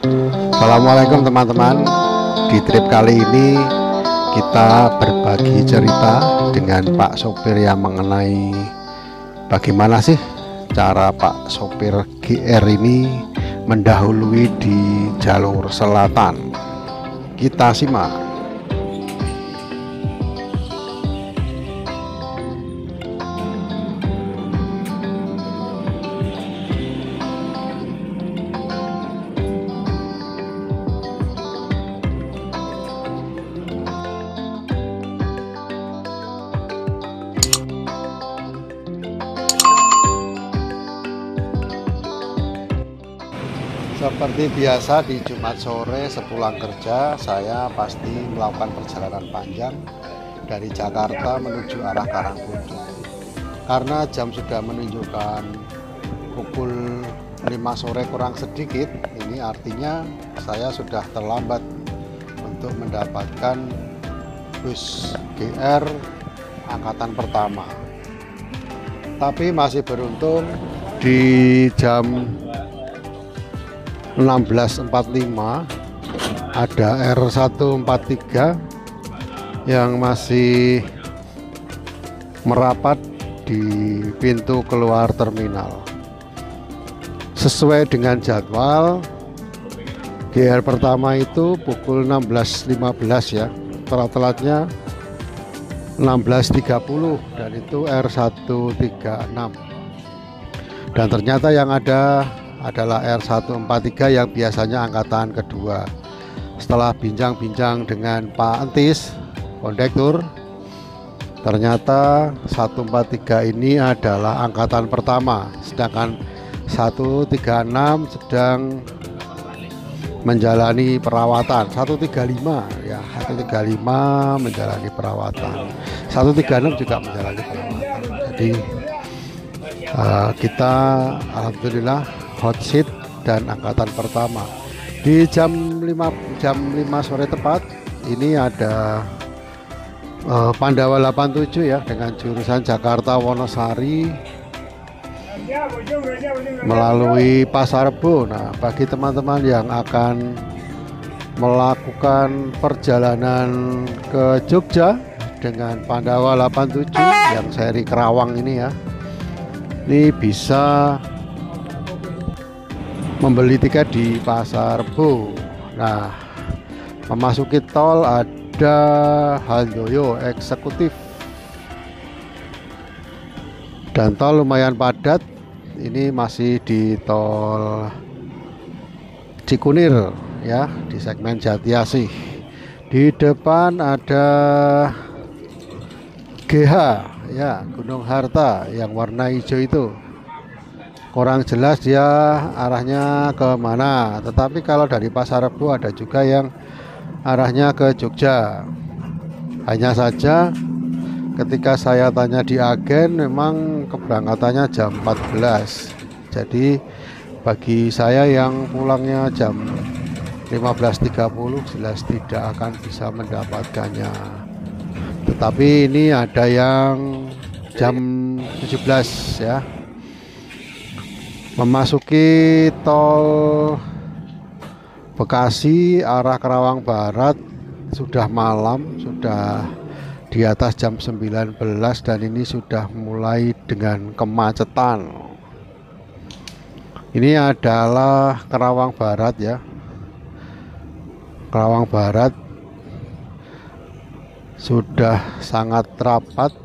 Assalamualaikum teman-teman. Di trip kali ini kita berbagi cerita dengan Pak sopir yang mengenai bagaimana sih cara Pak sopir GR ini mendahului di jalur selatan. Kita simak. Seperti biasa di Jumat sore sepulang kerja, saya pasti melakukan perjalanan panjang dari Jakarta menuju arah Karangkuncut. Karena jam sudah menunjukkan pukul 5 sore kurang sedikit, ini artinya saya sudah terlambat untuk mendapatkan bus GR angkatan pertama. Tapi masih beruntung di jam 16.45 ada R143 yang masih merapat di pintu keluar terminal. Sesuai dengan jadwal, GR pertama itu pukul 16.15 ya, telat-telatnya 16.30 dan itu R136. Dan ternyata yang ada adalah R143 yang biasanya angkatan kedua. Setelah bincang-bincang dengan Pak Entis, kondektur, ternyata 143 ini adalah angkatan pertama, sedangkan 136 sedang menjalani perawatan. 135 ya, 135 menjalani perawatan. 136 juga menjalani perawatan. Jadi kita alhamdulillah hot seat dan angkatan pertama. Di jam 5 sore tepat ini ada Pandawa 87 ya, dengan jurusan Jakarta Wonosari melalui Pasar Rebo. Nah, bagi teman-teman yang akan melakukan perjalanan ke Jogja dengan Pandawa 87 yang seri Kerawang ini ya, ini bisa membeli tiket di Pasar Rebo. Nah, memasuki tol ada Handoyo Eksekutif dan tol lumayan padat. Ini masih di tol Cikunir ya, di segmen Jatiasih. Di depan ada GH ya, Gunung Harta yang warna hijau itu. Kurang jelas dia arahnya ke mana, tetapi kalau dari Pasar Rebo ada juga yang arahnya ke Jogja. Hanya saja ketika saya tanya di agen, memang keberangkatannya jam 14. Jadi bagi saya yang pulangnya jam 15.30 jelas tidak akan bisa mendapatkannya. Tetapi ini ada yang jam 17 ya. Memasuki tol Bekasi arah Kerawang Barat sudah malam, sudah di atas jam 19 dan ini sudah mulai dengan kemacetan. Ini adalah Kerawang Barat ya. Kerawang Barat sudah sangat rapat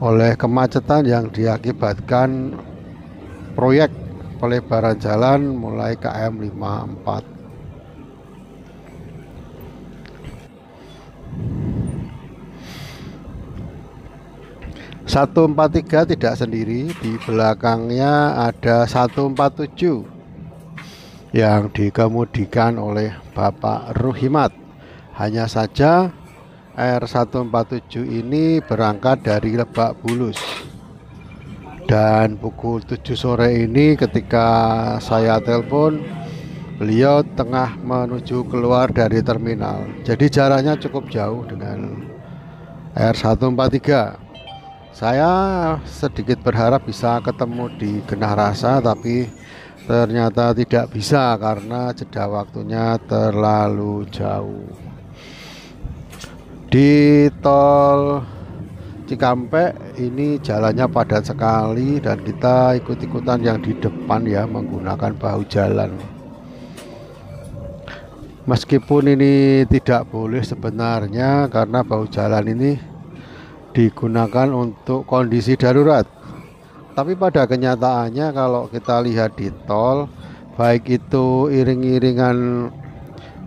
oleh kemacetan yang diakibatkan proyek pelebaran jalan mulai KM 54. (143) tidak sendiri, di belakangnya ada 147 yang dikemudikan oleh Bapak Ruhimat. Hanya saja R147 ini berangkat dari Lebak Bulus. Dan pukul 7 sore ini ketika saya telepon, beliau tengah menuju keluar dari terminal. Jadi jaraknya cukup jauh dengan R143. Saya sedikit berharap bisa ketemu di Genah Rasa, tapi ternyata tidak bisa karena jeda waktunya terlalu jauh. Di tol Cikampek ini jalannya padat sekali dan kita ikut-ikutan yang di depan ya, menggunakan bahu jalan. Meskipun ini tidak boleh sebenarnya karena bahu jalan ini digunakan untuk kondisi darurat. Tapi pada kenyataannya kalau kita lihat di tol, baik itu iring-iringan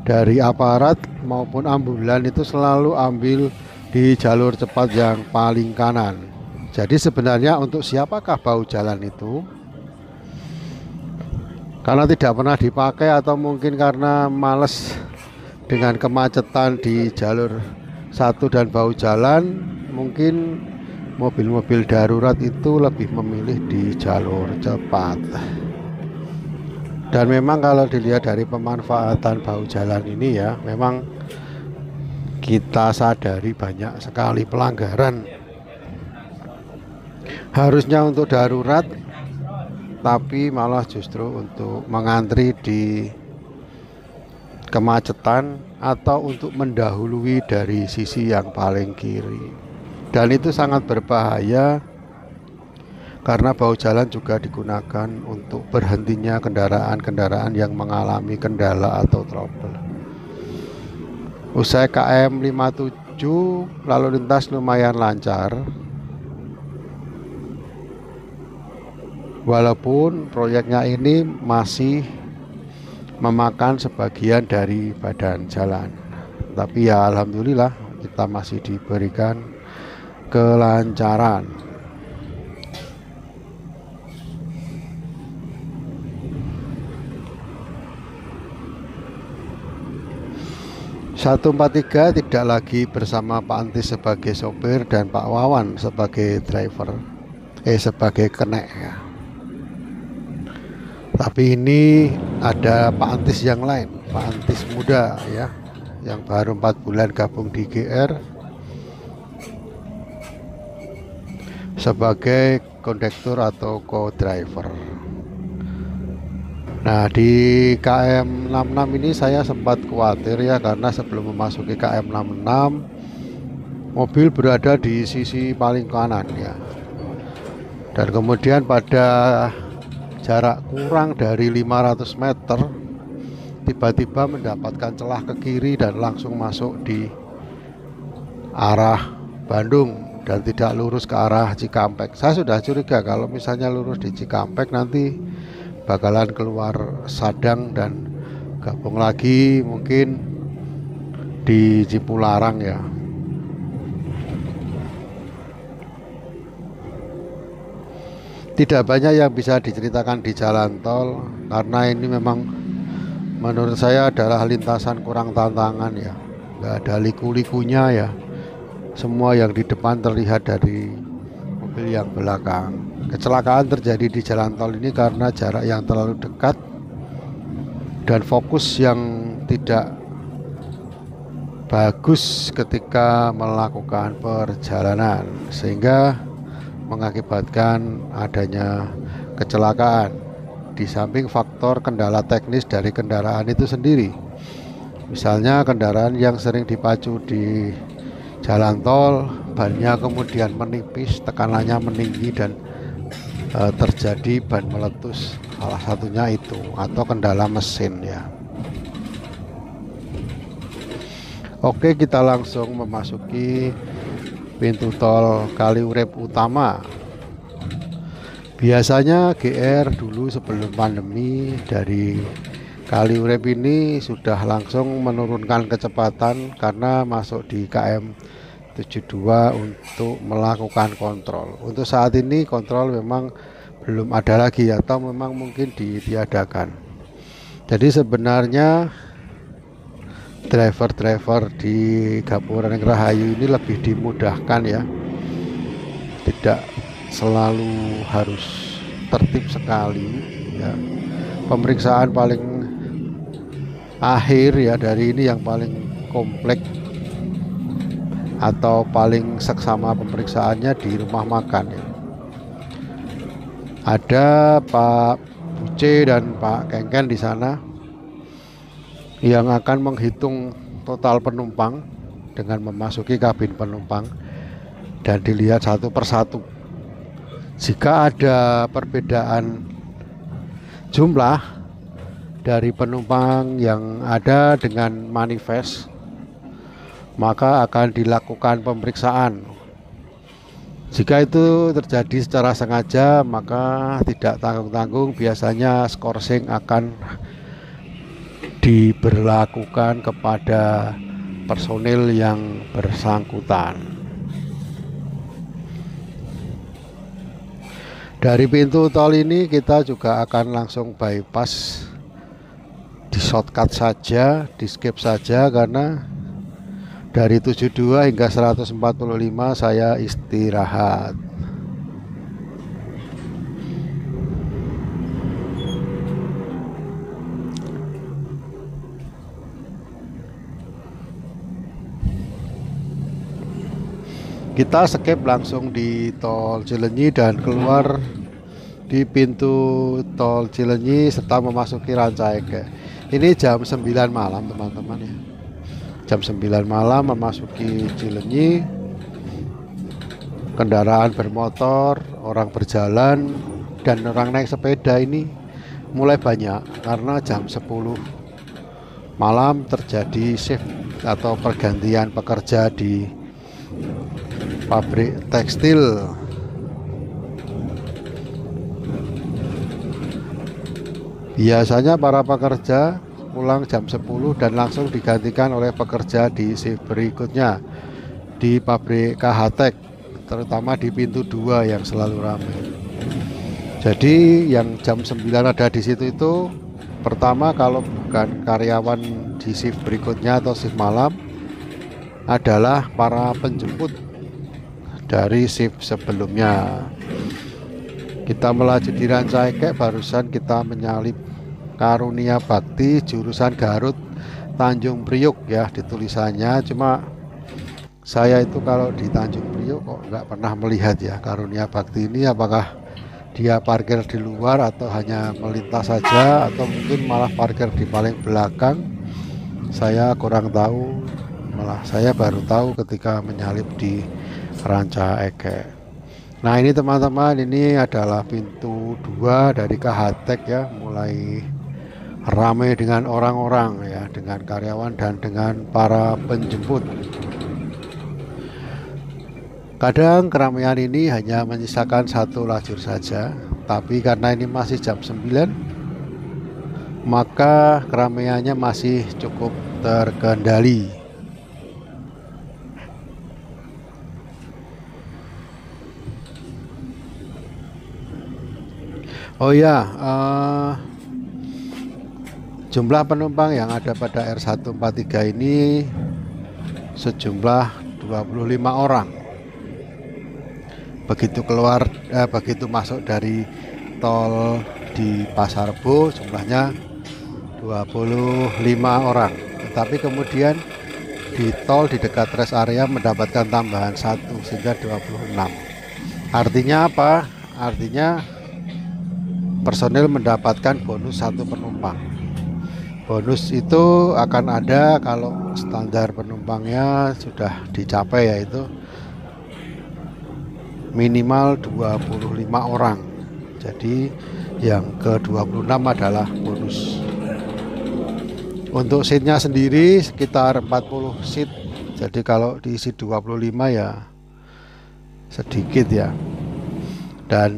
dari aparat maupun ambulan itu selalu ambil di jalur cepat yang paling kanan. Jadi sebenarnya untuk siapakah bahu jalan itu? Karena tidak pernah dipakai atau mungkin karena males dengan kemacetan di jalur satu dan bahu jalan, mungkin mobil-mobil darurat itu lebih memilih di jalur cepat. Dan memang kalau dilihat dari pemanfaatan bahu jalan ini ya, memang kita sadari banyak sekali pelanggaran. Harusnya untuk darurat, tapi malah justru untuk mengantri di kemacetan atau untuk mendahului dari sisi yang paling kiri. Dan itu sangat berbahaya karena bahu jalan juga digunakan untuk berhentinya kendaraan-kendaraan yang mengalami kendala atau trouble. Usai KM 57 lalu lintas lumayan lancar, walaupun proyeknya ini masih memakan sebagian dari badan jalan, tapi ya alhamdulillah kita masih diberikan kelancaran. (143) tidak lagi bersama Pak Antis sebagai sopir dan Pak Wawan sebagai driver, sebagai kenek ya. Tapi ini ada Pak Antis yang lain, Pak Antis muda ya, yang baru 4 bulan gabung di GR sebagai kondektur atau co-driver. Nah, di KM 66 ini saya sempat khawatir ya, karena sebelum memasuki KM 66 mobil berada di sisi paling kanan ya. Dan kemudian pada jarak kurang dari 500 meter tiba-tiba mendapatkan celah ke kiri dan langsung masuk di arah Bandung dan tidak lurus ke arah Cikampek. Saya sudah curiga kalau misalnya lurus di Cikampek nanti bakalan keluar Sadang dan gabung lagi mungkin di Cipularang ya. Tidak banyak yang bisa diceritakan di jalan tol karena ini memang menurut saya adalah lintasan kurang tantangan ya. Nggak ada liku-likunya ya. Semua yang di depan terlihat dari mobil yang belakang. Kecelakaan terjadi di jalan tol ini karena jarak yang terlalu dekat dan fokus yang tidak bagus ketika melakukan perjalanan, sehingga mengakibatkan adanya kecelakaan. Di samping faktor kendala teknis dari kendaraan itu sendiri, misalnya kendaraan yang sering dipacu di jalan tol, bannya kemudian menipis, tekanannya meninggi dan terjadi ban meletus, salah satunya itu, atau kendala mesin ya. Oke, kita langsung memasuki pintu tol Kaliurip Utama. Biasanya GR dulu sebelum pandemi dari Kaliurip ini sudah langsung menurunkan kecepatan karena masuk di KM 72 untuk melakukan kontrol. Untuk saat ini kontrol memang belum ada lagi atau memang mungkin ditiadakan. Jadi sebenarnya driver-driver di Gapura Rahayu ini lebih dimudahkan ya. Tidak selalu harus tertib sekali ya. Pemeriksaan paling akhir ya dari ini yang paling kompleks atau paling seksama pemeriksaannya di rumah makan ya. Ada Pak Suce dan Pak Kengken di sana yang akan menghitung total penumpang dengan memasuki kabin penumpang dan dilihat satu persatu. Jika ada perbedaan jumlah dari penumpang yang ada dengan manifest, maka akan dilakukan pemeriksaan. Jika itu terjadi secara sengaja, maka tidak tanggung-tanggung biasanya skorsing akan diberlakukan kepada personil yang bersangkutan. Dari pintu tol ini kita juga akan langsung bypass, di shortcut saja, di skip saja, karena dari 72 hingga 145 saya istirahat. Kita skip langsung di tol Cileunyi dan keluar di pintu tol Cileunyi serta memasuki Rancaege. Ini jam 9 malam teman-teman ya. Jam 9 malam memasuki Cileunyi. Kendaraan bermotor, orang berjalan, dan orang naik sepeda ini mulai banyak karena jam 10 malam terjadi shift atau pergantian pekerja di pabrik tekstil. Biasanya para pekerja pulang jam 10 dan langsung digantikan oleh pekerja di shift berikutnya di pabrik KHTEK, terutama di pintu 2 yang selalu ramai. Jadi yang jam 9 ada di situ itu pertama, kalau bukan karyawan di shift berikutnya atau shift malam, adalah para penjemput dari shift sebelumnya. Kita melaju di Rancaege, barusan kita menyalip Karunia Bakti jurusan Garut Tanjung Priuk ya di tulisannya. Cuma saya itu kalau di Tanjung Priuk kok nggak pernah melihat ya Karunia Bakti ini, apakah dia parkir di luar atau hanya melintas saja, atau mungkin malah parkir di paling belakang. Saya kurang tahu, malah saya baru tahu ketika menyalip di Rancaege. Nah ini teman-teman, ini adalah pintu 2 dari KHTEK ya, mulai ramai dengan orang-orang ya, dengan karyawan dan dengan para penjemput. Kadang keramaian ini hanya menyisakan satu lajur saja, tapi karena ini masih jam 9, maka keramaiannya masih cukup terkendali. Oh ya, jumlah penumpang yang ada pada R143 ini sejumlah 25 orang. Begitu masuk dari tol di Pasar Rebo jumlahnya 25 orang. Tetapi kemudian di tol di dekat rest area mendapatkan tambahan 1 sehingga 26. Artinya apa? Artinya personil mendapatkan bonus 1 penumpang. Bonus itu akan ada kalau standar penumpangnya sudah dicapai, yaitu minimal 25 orang. Jadi yang ke-26 adalah bonus. Untuk seatnya sendiri sekitar 40 seat. Jadi kalau diisi 25 ya sedikit ya. Dan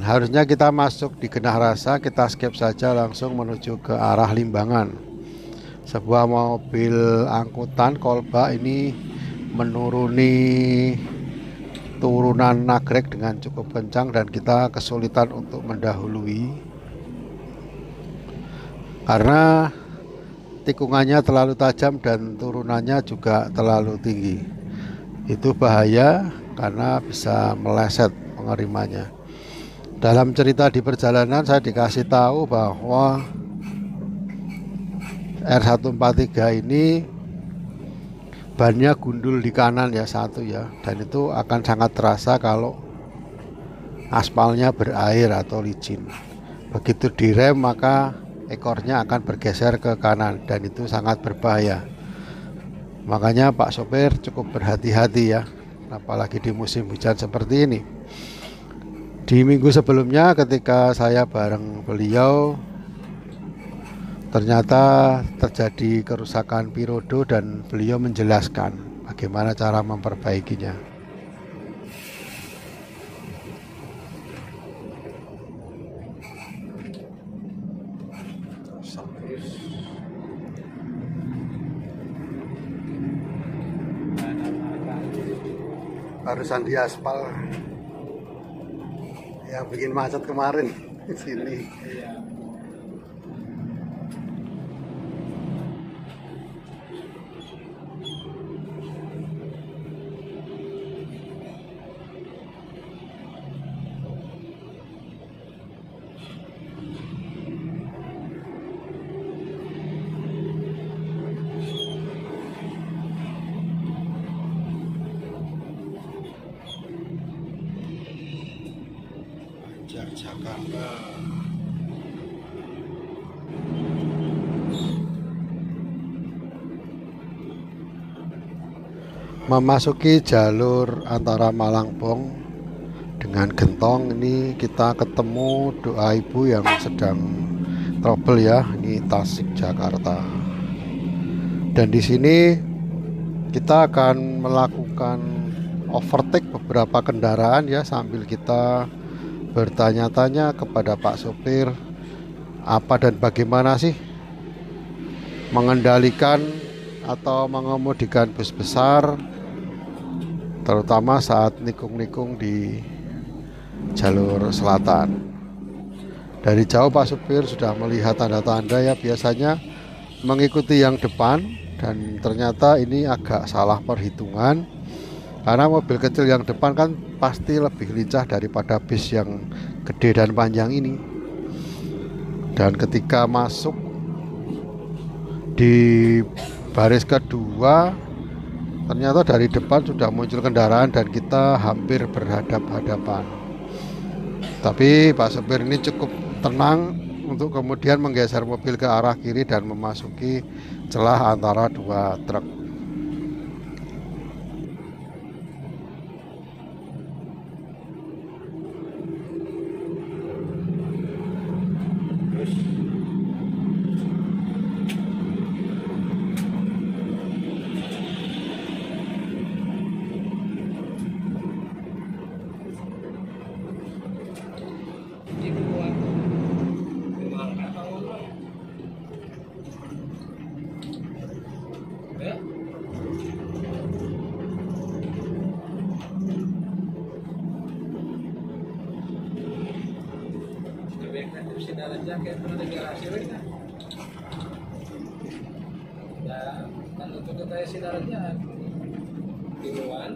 harusnya kita masuk di Genah Rasa, kita skip saja langsung menuju ke arah Limbangan. Sebuah mobil angkutan kolba ini menuruni turunan Nagrek dengan cukup kencang dan kita kesulitan untuk mendahului karena tikungannya terlalu tajam dan turunannya juga terlalu tinggi. Itu bahaya karena bisa meleset pengirimannya. Dalam cerita di perjalanan saya dikasih tahu bahwa R143 ini bannya gundul di kanan ya, satu ya, dan itu akan sangat terasa kalau aspalnya berair atau licin. begitu direm maka ekornya akan bergeser ke kanan dan itu sangat berbahaya. Makanya Pak sopir cukup berhati-hati ya, apalagi di musim hujan seperti ini. Di minggu sebelumnya ketika saya bareng beliau, ternyata terjadi kerusakan pirodo dan beliau menjelaskan bagaimana cara memperbaikinya. Barusan di aspal yang bikin macet kemarin di sini. Jakarta. Memasuki jalur antara Malangbong dengan Gentong ini kita ketemu doa ibu yang sedang trouble ya, ini Tasik Jakarta. Dan di sini kita akan melakukan overtake beberapa kendaraan ya, sambil kita bertanya-tanya kepada Pak sopir apa dan bagaimana sih mengendalikan atau mengemudikan bus besar, terutama saat nikung-nikung di jalur selatan. Dari jauh Pak sopir sudah melihat tanda-tanda ya, biasanya mengikuti yang depan, dan ternyata ini agak salah perhitungan. Karena mobil kecil yang depan kan pasti lebih lincah daripada bis yang gede dan panjang ini. Dan ketika masuk di baris kedua, ternyata dari depan sudah muncul kendaraan dan kita hampir berhadap-hadapan. Tapi Pak sopir ini cukup tenang untuk kemudian menggeser mobil ke arah kiri dan memasuki celah antara dua truk. Kayak pernah di garasi kan? Ya, kan untuk kita isi daratnya di luar.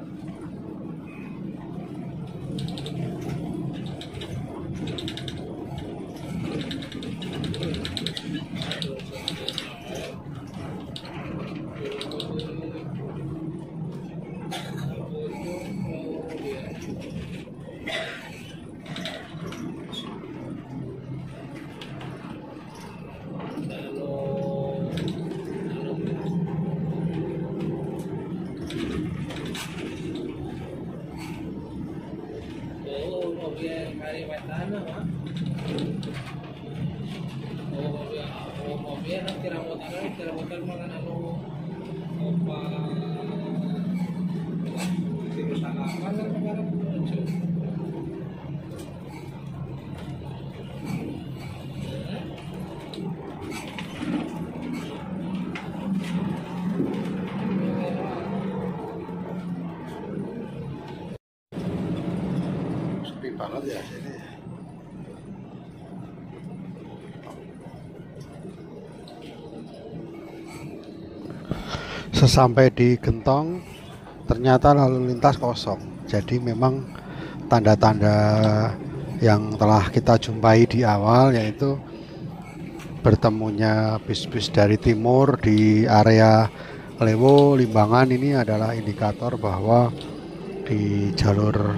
Kira-kira makan anu apa dirusak apa kan sekarang muncul. Sepi banget ya sini. Sesampai di Gentong, ternyata lalu lintas kosong. Jadi memang tanda-tanda yang telah kita jumpai di awal, yaitu bertemunya bis-bis dari timur di area Lewo Limbangan, ini adalah indikator bahwa di jalur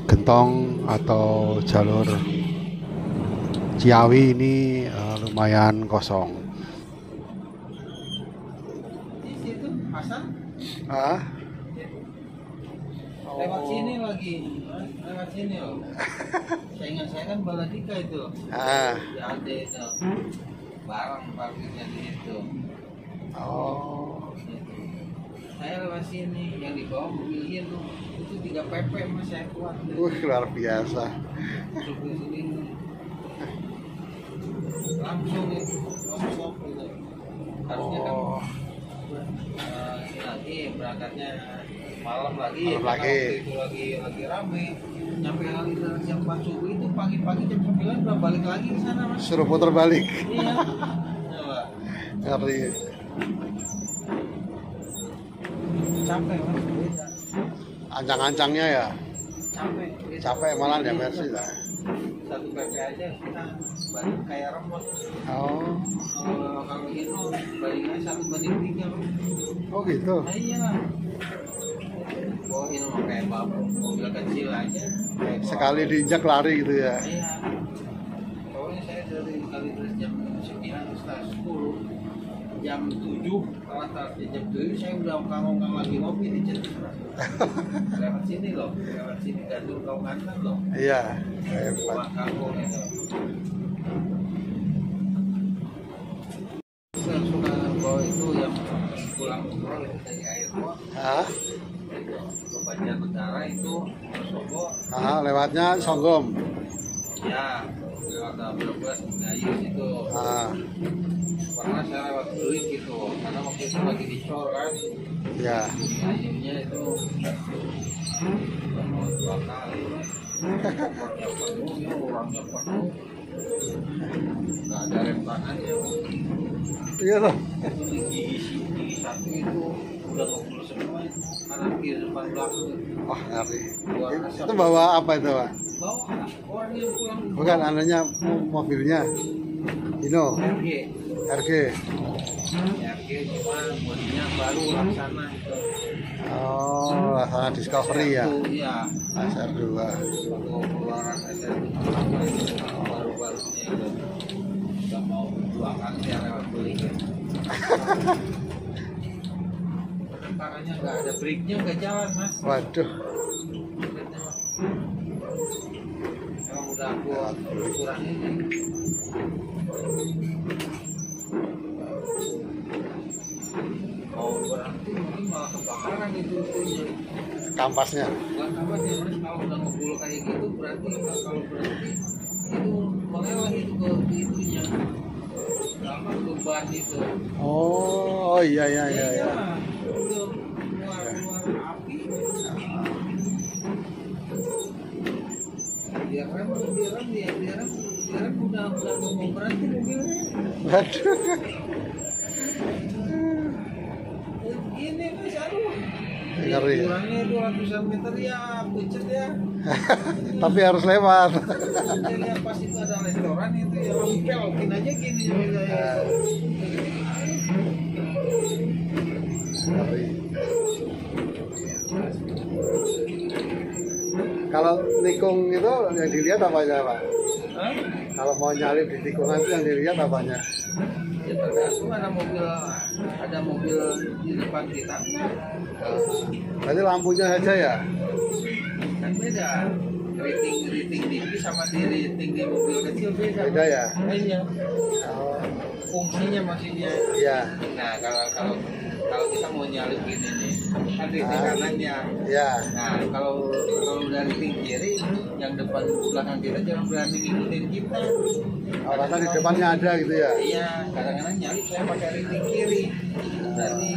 Gentong atau jalur Ciawi ini lumayan kosong. Di situ pasar Ah, lewat sini lagi, lewat sini loh. Saingan saya kan Baladika itu, ah, di Alde itu, barang pabriknya di situ. oh, Saya lewat sini, yang di bawah mobilnya tuh itu 3 pp mas saya kuat. luar biasa. Supir sini langsung itu, langsung gitu. Harusnya kan Oh, nanti berangkatnya malam lagi, Malam karena lagi. waktu itu lagi rame. Nyampe kali jam 4 subuh itu pagi-pagi jam 9 udah balik lagi ke sana mas. suruh putar balik. Iya. Coba. Ngeri. Capek mas, beda. Ancang-ancangnya ya, Capek. Beda. capek malah dia Mercy lah. Satu PP aja kita balik kayak remote. Oh, Kalau itu baliknya 1:3. oh gitu. Nah, iya. Ini mah kayak mobil kecil aja. Kayak Sekali diinjak lari gitu ya. Iya. Pokoknya saya dari kali terus jam 9 setengah 10, jam 7 telat jam 7 saya udah ngomong lagi ngopi di Cirebon. Lewat sini loh, lewat sini Gandul Kaungan loh. Iya, hebat. Rumah kampung itu. Saya suka bawa itu yang pulang umroh itu dari airport. Ah, Ke Banjarnegara itu Sobo. lewatnya Songgom. Ya, lewat Brebes, Gayus itu. Ah, Pernah saya lewat Belik gitu, karena waktu itu lagi dicor kan. ya. Ayamnya itu mau 2 kali. Orangnya penuh, ya orangnya penuh. Nggak ada rembangannya. Iya loh. Itu di gigi satu itu udah ngumpul semua itu. Kanan kiri depan belakang. Wah, ngeri. Luar biasa. Itu bawa apa itu, Pak? Bawa orang yang pulang. Bukan anunya, mobilnya. Ino, RG. RG. RG cuma bodinya baru laksana itu. Oh, Laksana Discovery ya. Iya. SR2. Waktu keluaran SR baru-barunya itu udah mau 2 kali saya lewat beli ya. Tangannya nggak ada breaknya nggak jalan mas. Waduh. Emang udah buat ukuran ini. Mau berhenti mungkin malah kebakaran itu itunya. Kampasnya. Bukan apa sih mas, kalau udah ngebul kayak gitu berarti kalau berhenti itu meleleh itu ke itunya apa ke ban itu. Oh, iya iya iya. Iya, Iya. itu keluar api. Dia udah mau berhenti mobilnya. Waduh. Ini mas aduh. Ngeri. Kurangnya 200 meter ya, pucet ya. Tapi harus lewat. Saya lihat pas itu ada restoran itu ya langsung belokin aja gini ya. Ngeri. Kalau nikung itu yang dilihat apanya, Pak? Hah? Kalau mau nyalip di tikungan itu yang dilihat apanya? Ya tergantung ada mobil di depan kita. Berarti lampunya saja ya? Kan beda. Rating TV sama di rating di mobil kecil beda. Beda ya? Iya. Oh, Fungsinya maksudnya. iya. Nah kalau kita mau nyalip gini nih, kan rating kanannya. Iya. Nah kalau dari rating kiri, yang depan belakang kita jangan berani ngikutin kita. Oh, karena di depannya ada gitu ya? Iya, kadang-kadang nyalip saya pakai rating kiri. Berarti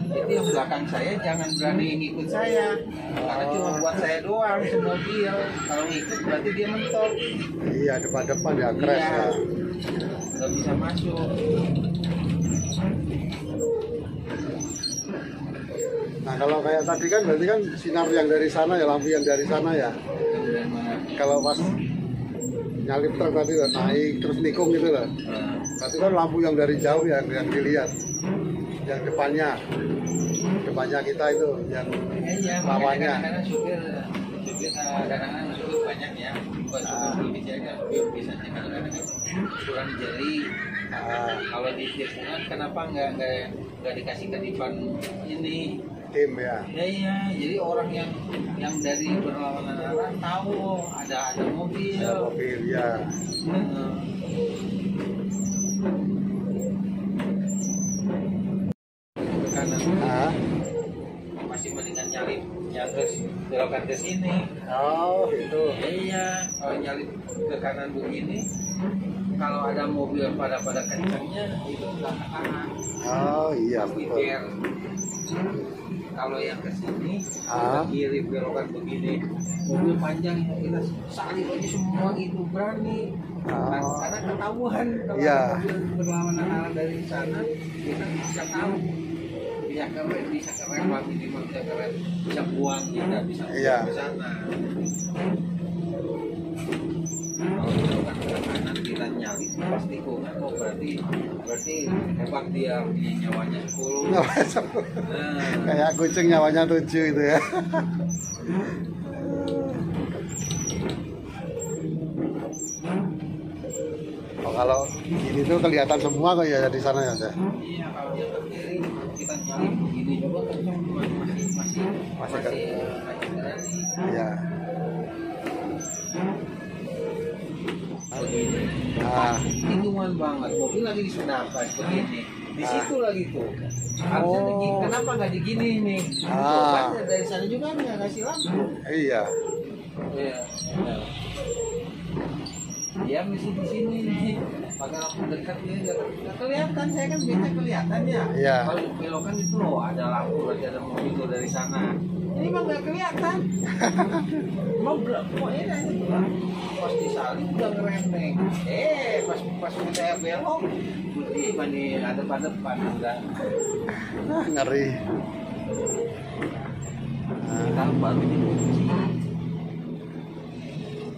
itu yang belakang saya jangan berani ngikut saya, karena cuma buat saya doang semobil. Kalau ngikut berarti dia mentok. Iya, depan-depan ya crash Iya. ya. Nggak bisa masuk. Nah, kalau kayak tadi kan berarti kan sinar yang dari sana ya, lampu yang dari sana ya. Kalau pas nyalip truk tadi lah, naik terus nikung gitu lah. Berarti kan lampu yang dari jauh ya yang dilihat. Yang depannya kita itu yang Iya, lawannya. kadang-kadang supir kadang-kadang supir banyak ya, bukan cuma di jaga, biasanya kadang-kadang itu kurang jeli. Kalau di tikungan kenapa nggak dikasih kedipan ini tim ya. iya, jadi orang yang dari berlawanan arah tahu ada mobil. Ada mobil ya. Ke kanan. Masih mendingan nyalip yang terus belokan ke sini. Oh itu. Iya, kalau nyalip ke kanan begini, kalau ada mobil pada kencangnya itu nggak ke kanan. Oh iya betul. Biar kalau yang ke sini ke kiri belokan begini, mobil panjang yang kita salib aja semua itu berani. Karena ketahuan kalau mobil berlawanan arah dari sana, kita bisa tahu. Bisa keren lah minimal, bisa buang kita bisa ke sana. Kalau belokan ke kanan kita nyalip pas tikungan, berarti hebat dia punya nyawanya 10. Kayak kucing nyawanya 7 itu ya. Oh, kalau gini tuh kelihatan semua kok ya di sana ya. Iya, kalau dia ke kiri kita nyalip begini juga kan masih berani. Iya. Hitungan banget, mobil lagi di Sundapan begini, di situ lagi tuh. Harusnya kenapa nggak digini nih? Dari sana juga nggak kasih lampu. Iya. Dia mesti di sini nih, pakai lampu dekat ini nggak kelihatan. Saya kan biasanya kelihatan ya. Iya. Kalau belokan itu loh ada lampu, berarti ada mobil tuh dari sana. Ini mah nggak kelihatan. Mau pokoknya aja pas disalib udah ngerenteng. Pas saya belok, putih nih ada depan udah. Ngeri. Kita baru dikunci.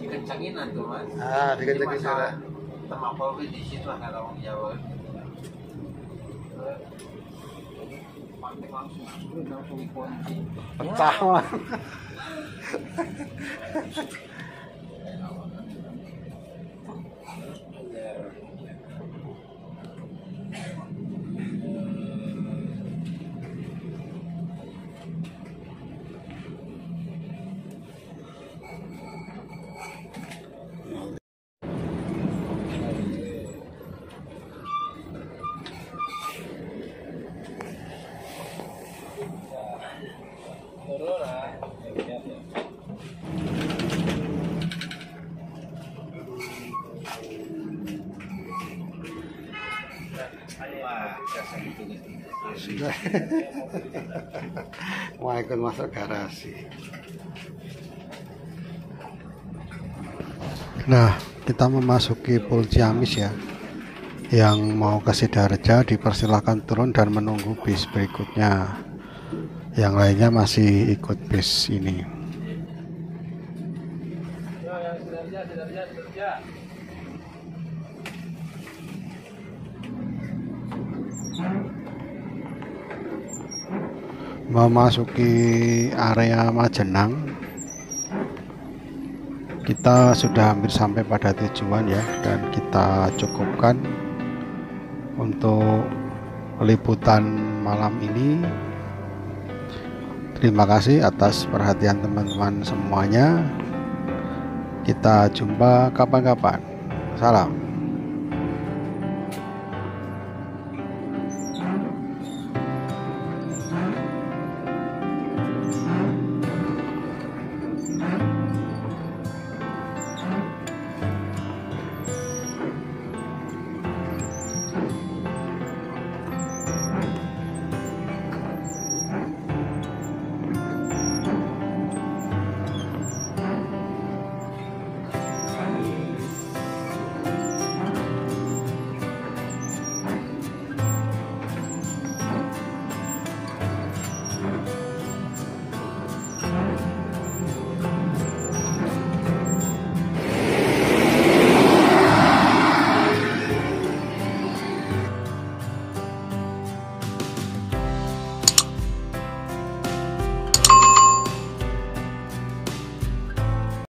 Dikencangin tuh mas. Dikencangin sana. Termapal di situ ada orang Jawa. Pantek langsung dikunci. Pecah mah. Sudah. Mau ikut masuk garasi. Nah, kita memasuki Pul Ciamis ya. Yang mau ke Sidareja dipersilakan turun dan menunggu bis berikutnya. Yang lainnya masih ikut bis ini. Memasuki area Majenang, kita sudah hampir sampai pada tujuan ya, dan kita cukupkan untuk liputan malam ini. Terima kasih atas perhatian teman-teman semuanya. Kita jumpa kapan-kapan. Salam.